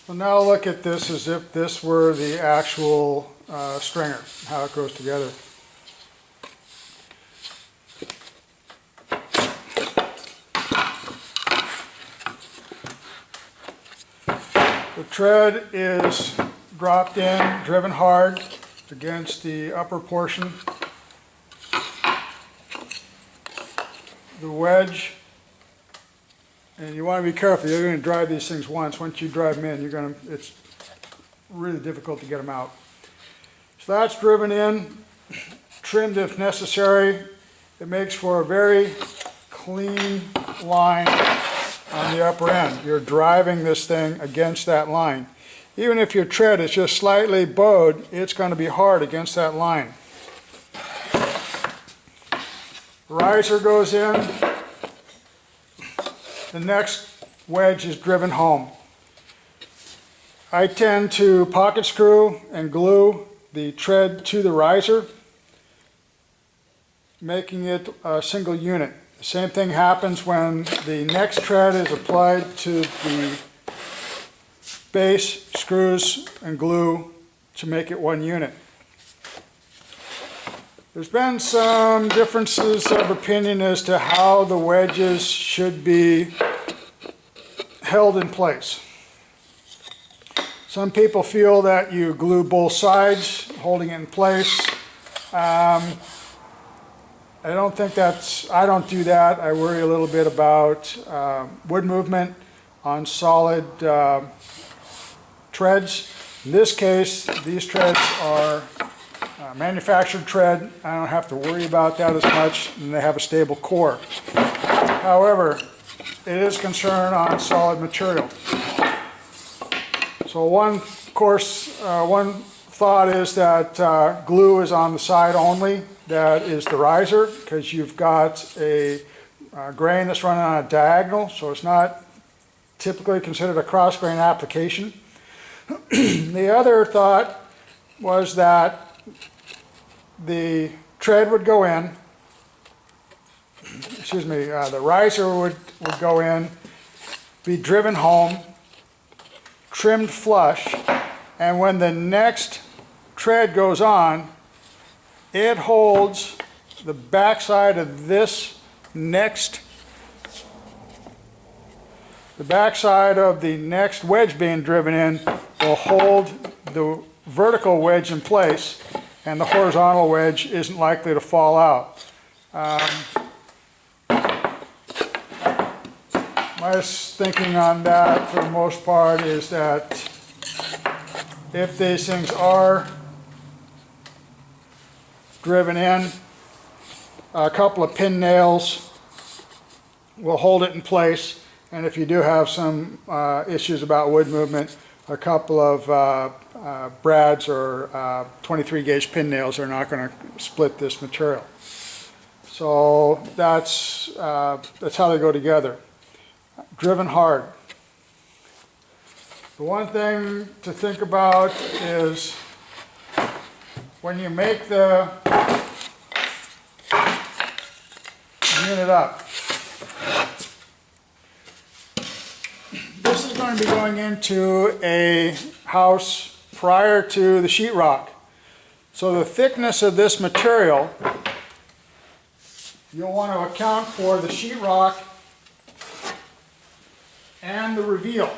So now look at this as if this were the actual stringer, how it goes together. The tread is dropped in, driven hard against the upper portion. The wedge, and you want to be careful, you're going to drive these things once. Once you drive them in, it's really difficult to get them out. So that's driven in, trimmed if necessary. It makes for a very clean line on the upper end. You're driving this thing against that line. Even if your tread is just slightly bowed, it's going to be hard against that line. Riser goes in. The next wedge is driven home. I tend to pocket screw and glue the tread to the riser, making it a single unit. The same thing happens when the next tread is applied to the base, screws and glue to make it one unit. There's been some differences of opinion as to how the wedges should be held in place. Some people feel that you glue both sides, holding it in place. I don't do that. I worry a little bit about wood movement on solid treads. In this case, these treads are manufactured tread. I don't have to worry about that as much, and they have a stable core. However, it is concerned on solid material. So one thought is that glue is on the side only. That is the riser, because you've got a grain that's running on a diagonal, so it's not typically considered a cross grain application. The other thought was that the tread would go in, the riser would go in, be driven home, trimmed flush, and when the next tread goes on, it holds the backside of this next, the backside of the next wedge being driven in will hold the vertical wedge in place, and the horizontal wedge isn't likely to fall out. My thinking on that, for the most part, is that if these things are driven in, a couple of pin nails will hold it in place, and if you do have some issues about wood movement, a couple of brads or 23 gauge pin nails are not going to split this material. So that's how they go together. Driven hard. The one thing to think about is when you make the unit up, this is going to be going into a house prior to the sheetrock. So the thickness of this material, you'll want to account for the sheetrock and the reveal.